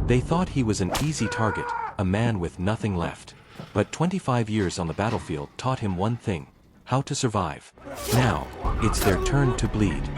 They thought he was an easy target, a man with nothing left. But 25 years on the battlefield taught him one thing: how to survive. Now, it's their turn to bleed.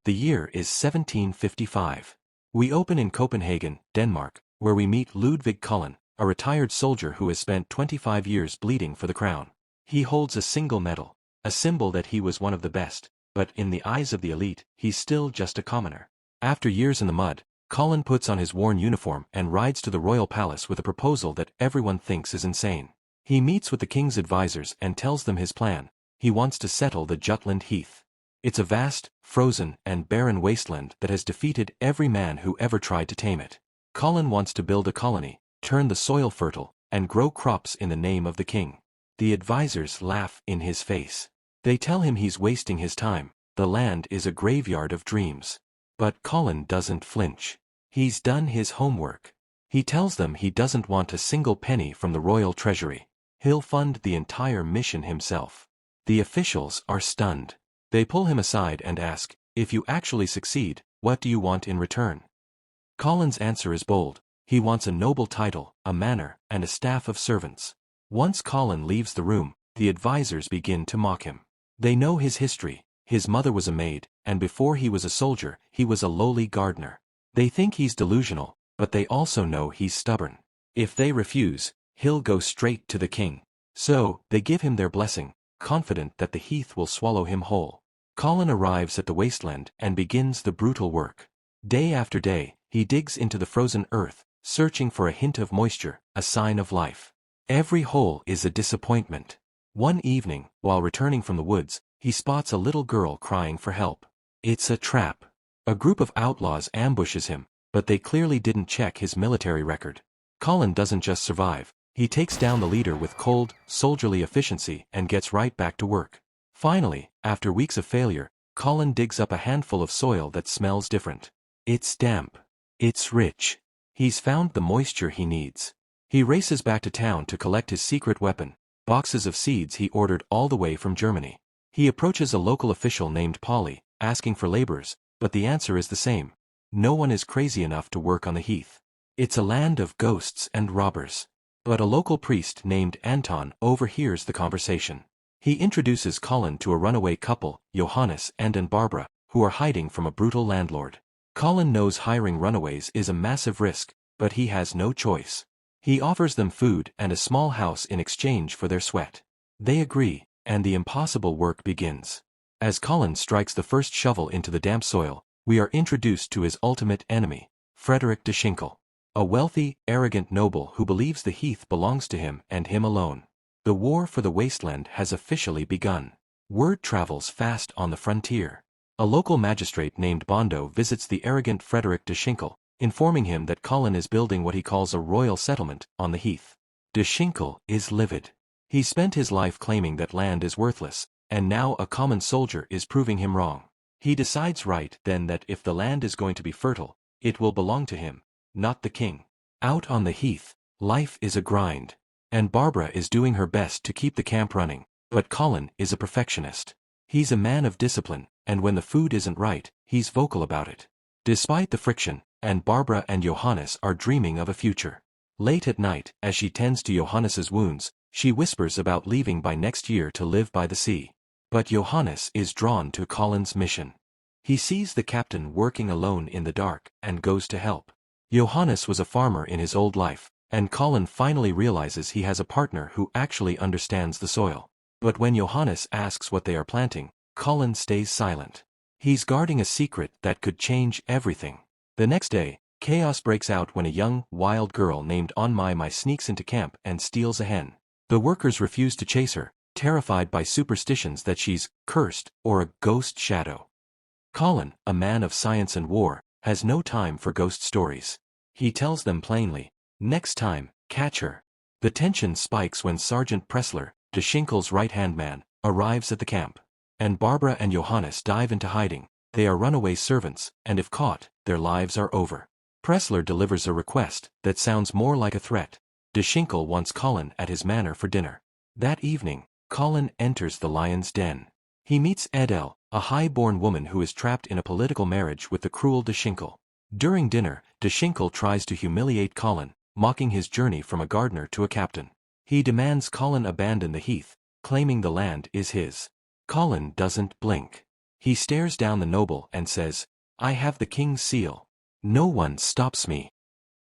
The year is 1755. We open in Copenhagen, Denmark, where we meet Ludvig Cullen, a retired soldier who has spent 25 years bleeding for the crown. He holds a single medal, a symbol that he was one of the best, but in the eyes of the elite, he's still just a commoner. After years in the mud, Cullen puts on his worn uniform and rides to the royal palace with a proposal that everyone thinks is insane. He meets with the king's advisors and tells them his plan. He wants to settle the Jutland Heath. It's a vast, frozen, and barren wasteland that has defeated every man who ever tried to tame it. Cullen wants to build a colony, turn the soil fertile, and grow crops in the name of the king. The advisors laugh in his face. They tell him he's wasting his time. The land is a graveyard of dreams. But Cullen doesn't flinch. He's done his homework. He tells them he doesn't want a single penny from the royal treasury. He'll fund the entire mission himself. The officials are stunned. They pull him aside and ask, "If you actually succeed, what do you want in return?" Cullen's answer is bold. He wants a noble title, a manor, and a staff of servants. Once Cullen leaves the room, the advisors begin to mock him. They know his history. His mother was a maid, and before he was a soldier, he was a lowly gardener. They think he's delusional, but they also know he's stubborn. If they refuse, he'll go straight to the king. So, they give him their blessing, confident that the heath will swallow him whole. Cullen arrives at the wasteland and begins the brutal work. Day after day, he digs into the frozen earth, searching for a hint of moisture, a sign of life. Every hole is a disappointment. One evening, while returning from the woods, he spots a little girl crying for help. It's a trap. A group of outlaws ambushes him, but they clearly didn't check his military record. Cullen doesn't just survive, he takes down the leader with cold, soldierly efficiency and gets right back to work. Finally, after weeks of failure, Cullen digs up a handful of soil that smells different. It's damp. It's rich. He's found the moisture he needs. He races back to town to collect his secret weapon, boxes of seeds he ordered all the way from Germany. He approaches a local official named Polly, asking for laborers, but the answer is the same. No one is crazy enough to work on the heath. It's a land of ghosts and robbers. But a local priest named Anton overhears the conversation. He introduces Cullen to a runaway couple, Johannes and Barbara, who are hiding from a brutal landlord. Cullen knows hiring runaways is a massive risk, but he has no choice. He offers them food and a small house in exchange for their sweat. They agree, and the impossible work begins. As Cullen strikes the first shovel into the damp soil, we are introduced to his ultimate enemy, Frederick de Dinkle, a wealthy, arrogant noble who believes the heath belongs to him and him alone. The war for the wasteland has officially begun. Word travels fast on the frontier. A local magistrate named Bondo visits the arrogant Frederick de Dinkle, informing him that Cullen is building what he calls a royal settlement on the heath. De Dinkle is livid. He spent his life claiming that land is worthless, and now a common soldier is proving him wrong. He decides right then that if the land is going to be fertile, it will belong to him, not the king. Out on the heath, life is a grind, and Barbara is doing her best to keep the camp running, but Cullen is a perfectionist. He's a man of discipline, and when the food isn't right, he's vocal about it. Despite the friction, Barbara and Johannes are dreaming of a future. Late at night, as she tends to Johannes's wounds, she whispers about leaving by next year to live by the sea. But Johannes is drawn to Cullen's mission. He sees the captain working alone in the dark and goes to help. Johannes was a farmer in his old life, and Cullen finally realizes he has a partner who actually understands the soil. But when Johannes asks what they are planting, Cullen stays silent. He's guarding a secret that could change everything. The next day, chaos breaks out when a young, wild girl named On My sneaks into camp and steals a hen. The workers refuse to chase her, terrified by superstitions that she's cursed or a ghost shadow. Cullen, a man of science and war, has no time for ghost stories. He tells them plainly, "Next time, catch her." The tension spikes when Sergeant Pressler, de Dinkle's right-hand man, arrives at the camp. And Barbara and Johannes dive into hiding. They are runaway servants, and if caught, their lives are over. Pressler delivers a request that sounds more like a threat. De Dinkle wants Cullen at his manor for dinner. That evening, Cullen enters the lion's den. He meets Edel, a high-born woman who is trapped in a political marriage with the cruel de Dinkle. During dinner, Dinkle tries to humiliate Colin, mocking his journey from a gardener to a captain. He demands Colin abandon the heath, claiming the land is his. Colin doesn't blink. He stares down the noble and says, "I have the king's seal. No one stops me."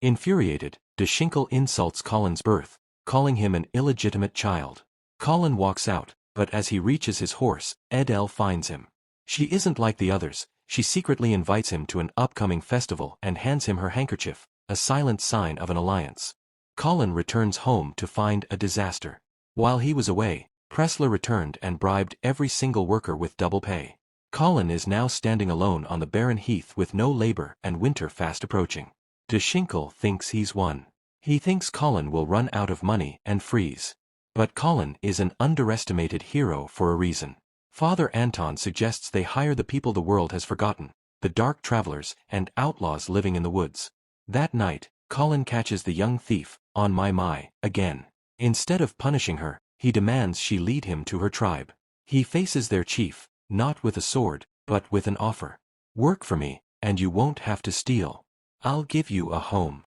Infuriated, Dinkle insults Colin's birth, calling him an illegitimate child. Colin walks out, but as he reaches his horse, Edel finds him. She isn't like the others. She secretly invites him to an upcoming festival and hands him her handkerchief, a silent sign of an alliance. Colin returns home to find a disaster. While he was away, Pressler returned and bribed every single worker with double pay. Colin is now standing alone on the barren heath with no labor and winter fast approaching. Dinkle thinks he's won. He thinks Colin will run out of money and freeze. But Colin is an underestimated hero for a reason. Father Anton suggests they hire the people the world has forgotten, the dark travelers and outlaws living in the woods. That night, Colin catches the young thief, on my, again. Instead of punishing her, he demands she lead him to her tribe. He faces their chief, not with a sword, but with an offer. "Work for me, and you won't have to steal. I'll give you a home."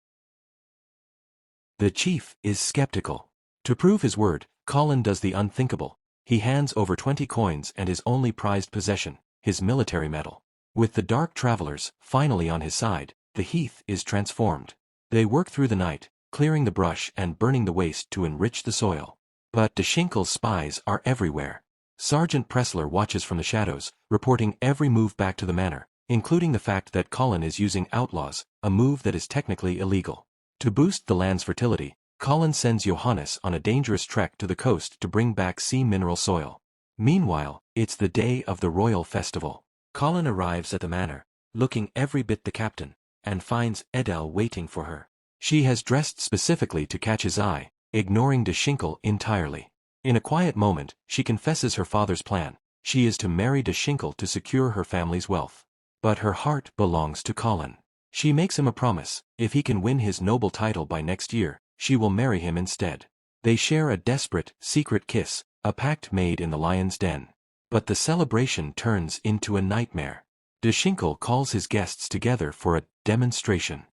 The chief is skeptical. To prove his word, Colin does the unthinkable. He hands over 20 coins and his only prized possession, his military medal. With the dark travelers finally on his side, the heath is transformed. They work through the night, clearing the brush and burning the waste to enrich the soil. But Dinkle's spies are everywhere. Sergeant Pressler watches from the shadows, reporting every move back to the manor, including the fact that Colin is using outlaws, a move that is technically illegal. To boost the land's fertility, Colin sends Johannes on a dangerous trek to the coast to bring back sea mineral soil. Meanwhile, it's the day of the royal festival. Colin arrives at the manor, looking every bit the captain, and finds Edel waiting for her. She has dressed specifically to catch his eye, ignoring Dinkle entirely. In a quiet moment, she confesses her father's plan. She is to marry Dinkle to secure her family's wealth. But her heart belongs to Colin. She makes him a promise: if he can win his noble title by next year, she will marry him instead. They share a desperate, secret kiss, a pact made in the lion's den. But the celebration turns into a nightmare. Dinkle calls his guests together for a demonstration.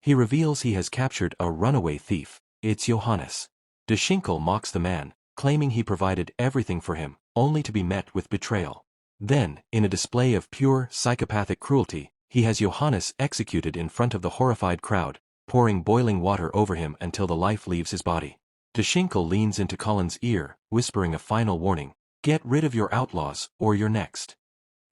He reveals he has captured a runaway thief. It's Johannes. Dinkle mocks the man, claiming he provided everything for him, only to be met with betrayal. Then, in a display of pure, psychopathic cruelty, he has Johannes executed in front of the horrified crowd, pouring boiling water over him until the life leaves his body. Dinkle leans into Colin's ear, whispering a final warning: "Get rid of your outlaws, or you're next."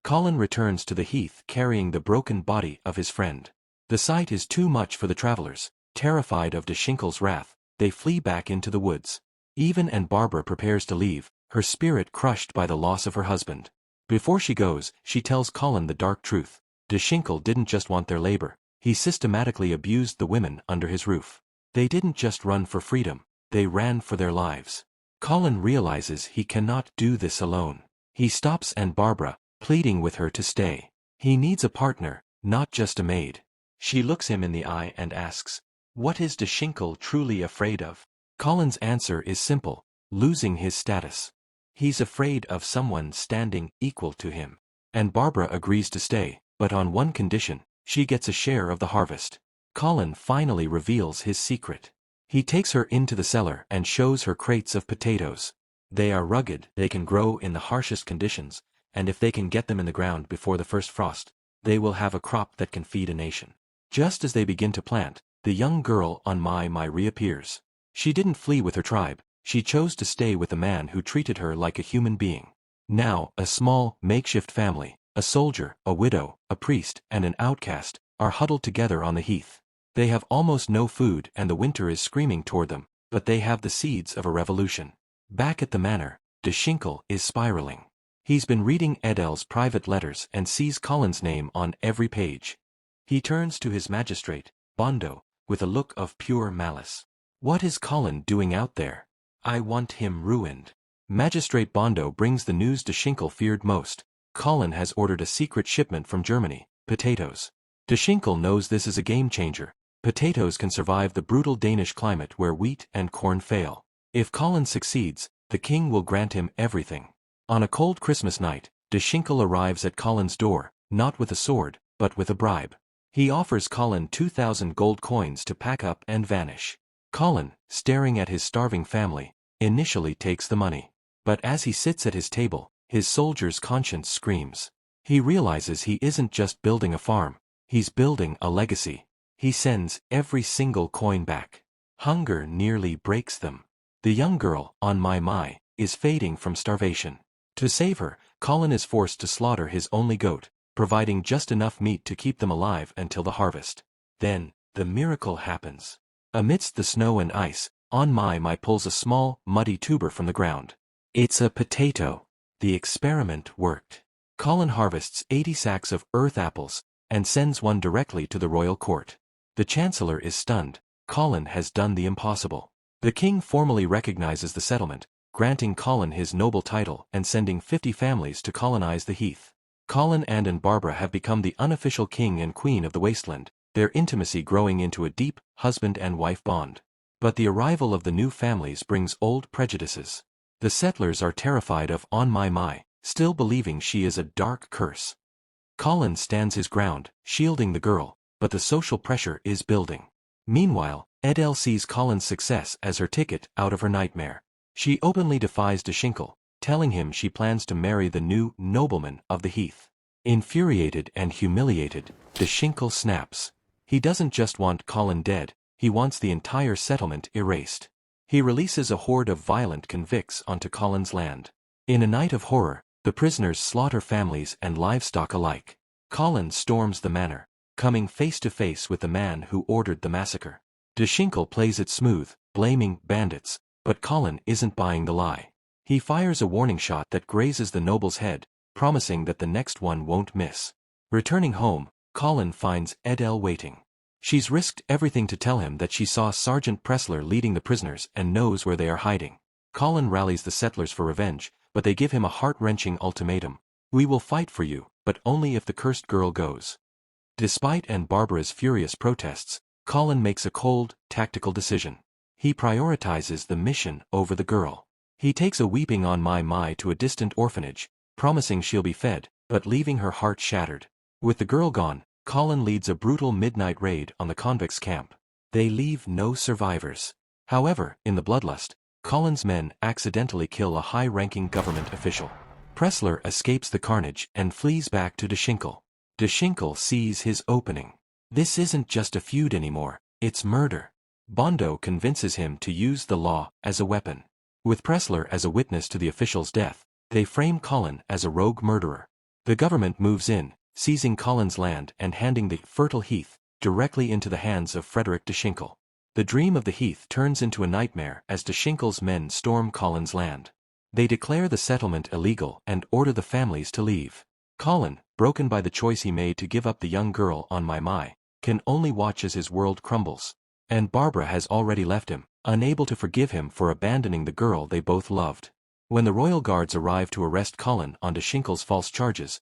Colin returns to the heath carrying the broken body of his friend. The sight is too much for the travelers. Terrified of Dinkle's wrath, they flee back into the woods. Even and Barbara prepares to leave, her spirit crushed by the loss of her husband. Before she goes, she tells Colin the dark truth. Dinkle didn't just want their labor. He systematically abused the women under his roof. They didn't just run for freedom, they ran for their lives. Colin realizes he cannot do this alone. He stops and Barbara, pleading with her to stay. He needs a partner, not just a maid. She looks him in the eye and asks, "What is Dinkle truly afraid of?" Colin's answer is simple: losing his status. He's afraid of someone standing equal to him. And Barbara agrees to stay, but on one condition: she gets a share of the harvest. Colin finally reveals his secret. He takes her into the cellar and shows her crates of potatoes. They are rugged, they can grow in the harshest conditions, and if they can get them in the ground before the first frost, they will have a crop that can feed a nation. Just as they begin to plant, the young girl on my reappears. She didn't flee with her tribe, she chose to stay with a man who treated her like a human being. Now, a small, makeshift family, a soldier, a widow, a priest, and an outcast, are huddled together on the heath. They have almost no food and the winter is screaming toward them, but they have the seeds of a revolution. Back at the manor, Dinkle is spiraling. He's been reading Edel's private letters and sees Colin's name on every page. He turns to his magistrate, Bondo, with a look of pure malice. "What is Colin doing out there? I want him ruined." Magistrate Bondo brings the news Dinkle feared most. Colin has ordered a secret shipment from Germany: potatoes. Dinkle knows this is a game changer. Potatoes can survive the brutal Danish climate where wheat and corn fail. If Colin succeeds, the king will grant him everything. On a cold Christmas night, Dinkle arrives at Colin's door, not with a sword, but with a bribe. He offers Colin 2,000 gold coins to pack up and vanish. Colin, staring at his starving family, initially takes the money. But as he sits at his table, his soldier's conscience screams. He realizes he isn't just building a farm, he's building a legacy. He sends every single coin back. Hunger nearly breaks them. The young girl, on my, is fading from starvation. To save her, Colin is forced to slaughter his only goat, providing just enough meat to keep them alive until the harvest. Then, the miracle happens. Amidst the snow and ice, on my pulls a small, muddy tuber from the ground. It's a potato. The experiment worked. Colin harvests 80 sacks of earth apples, and sends one directly to the royal court. The chancellor is stunned. Colin has done the impossible. The king formally recognizes the settlement, granting Colin his noble title and sending 50 families to colonize the heath. Colin and Barbara have become the unofficial king and queen of the wasteland, their intimacy growing into a deep husband and wife bond. But the arrival of the new families brings old prejudices. The settlers are terrified of on my, still believing she is a dark curse. Colin stands his ground, shielding the girl, but the social pressure is building. Meanwhile, Edel sees Colin's success as her ticket out of her nightmare. She openly defies Dinkle, telling him she plans to marry the new nobleman of the heath. Infuriated and humiliated, Dinkle snaps. He doesn't just want Colin dead, he wants the entire settlement erased. He releases a horde of violent convicts onto Colin's land. In a night of horror, the prisoners slaughter families and livestock alike. Colin storms the manor, coming face to face with the man who ordered the massacre. Dinkle plays it smooth, blaming bandits, but Colin isn't buying the lie. He fires a warning shot that grazes the noble's head, promising that the next one won't miss. Returning home, Colin finds Edel waiting. She's risked everything to tell him that she saw Sergeant Pressler leading the prisoners and knows where they are hiding. Colin rallies the settlers for revenge, but they give him a heart-wrenching ultimatum. We will fight for you, but only if the cursed girl goes. Despite Barbara's furious protests, Colin makes a cold, tactical decision. He prioritizes the mission over the girl. He takes a weeping on my to a distant orphanage, promising she'll be fed, but leaving her heart shattered. With the girl gone, Colin leads a brutal midnight raid on the convicts' camp. They leave no survivors. However, in the bloodlust, Colin's men accidentally kill a high-ranking government official. Pressler escapes the carnage and flees back to Dinkle. Dinkle sees his opening. This isn't just a feud anymore, it's murder. Bondo convinces him to use the law as a weapon. With Pressler as a witness to the official's death, they frame Colin as a rogue murderer. The government moves in, seizing Colin's land and handing the fertile heath directly into the hands of Frederick Dinkle. The dream of the heath turns into a nightmare as Dinkle's men storm Colin's land. They declare the settlement illegal and order the families to leave. Colin, broken by the choice he made to give up the young girl on my, can only watch as his world crumbles. And Barbara has already left him, unable to forgive him for abandoning the girl they both loved. When the royal guards arrive to arrest Colin on Dinkle's false charges,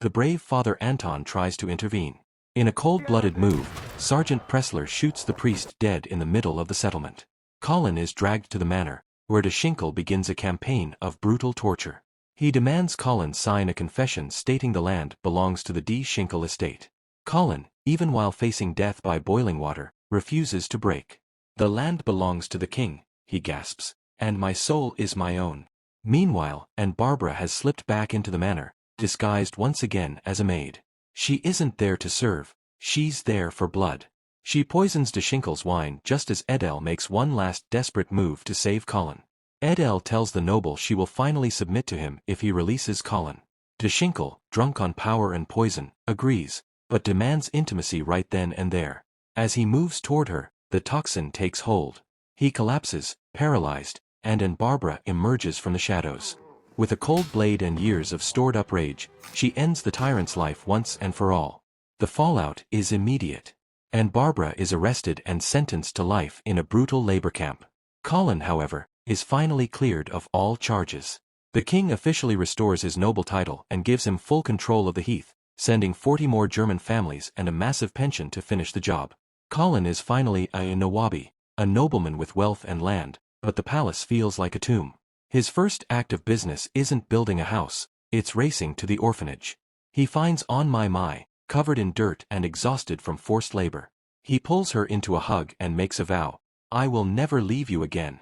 the brave Father Anton tries to intervene. In a cold-blooded move, Sergeant Pressler shoots the priest dead in the middle of the settlement. Colin is dragged to the manor, where Dinkle begins a campaign of brutal torture. He demands Colin sign a confession stating the land belongs to the Dinkle estate. Colin, even while facing death by boiling water, refuses to break. The land belongs to the king, he gasps, and my soul is my own. Meanwhile, Barbara has slipped back into the manor, disguised once again as a maid. She isn't there to serve, she's there for blood. She poisons Dinkle's wine just as Edel makes one last desperate move to save Colin. Edel tells the noble she will finally submit to him if he releases Colin. Dinkle, drunk on power and poison, agrees, but demands intimacy right then and there. As he moves toward her, the toxin takes hold. He collapses, paralyzed, and Barbara emerges from the shadows. With a cold blade and years of stored-up rage, she ends the tyrant's life once and for all. The fallout is immediate. Barbara is arrested and sentenced to life in a brutal labor camp. Colin, however, is finally cleared of all charges. The king officially restores his noble title and gives him full control of the heath, sending 40 more German families and a massive pension to finish the job. Colin is finally a Nawabi, a nobleman with wealth and land, but the palace feels like a tomb. His first act of business isn't building a house, it's racing to the orphanage. He finds on my, covered in dirt and exhausted from forced labor. He pulls her into a hug and makes a vow. I will never leave you again.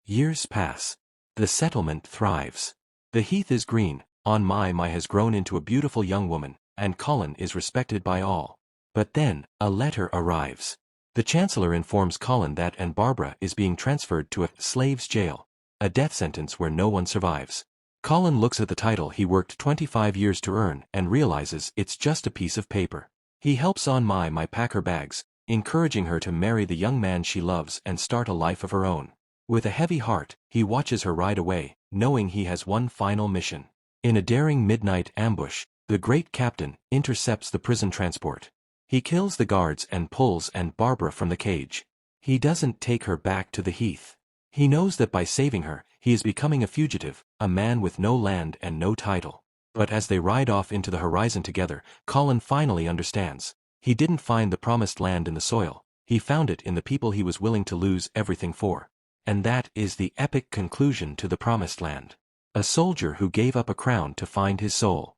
Years pass. The settlement thrives. The heath is green, my has grown into a beautiful young woman, and Colin is respected by all. But then, a letter arrives. The Chancellor informs Colin that Barbara is being transferred to a slave's jail, a death sentence where no one survives. Colin looks at the title he worked 25 years to earn and realizes it's just a piece of paper. He helps my pack her bags, encouraging her to marry the young man she loves and start a life of her own. With a heavy heart, he watches her ride away, knowing he has one final mission. In a daring midnight ambush, the great captain intercepts the prison transport. He kills the guards and pulls Barbara from the cage. He doesn't take her back to the heath. He knows that by saving her, he is becoming a fugitive, a man with no land and no title. But as they ride off into the horizon together, Colin finally understands. He didn't find the promised land in the soil, he found it in the people he was willing to lose everything for. And that is the epic conclusion to The Promised Land. A soldier who gave up a crown to find his soul.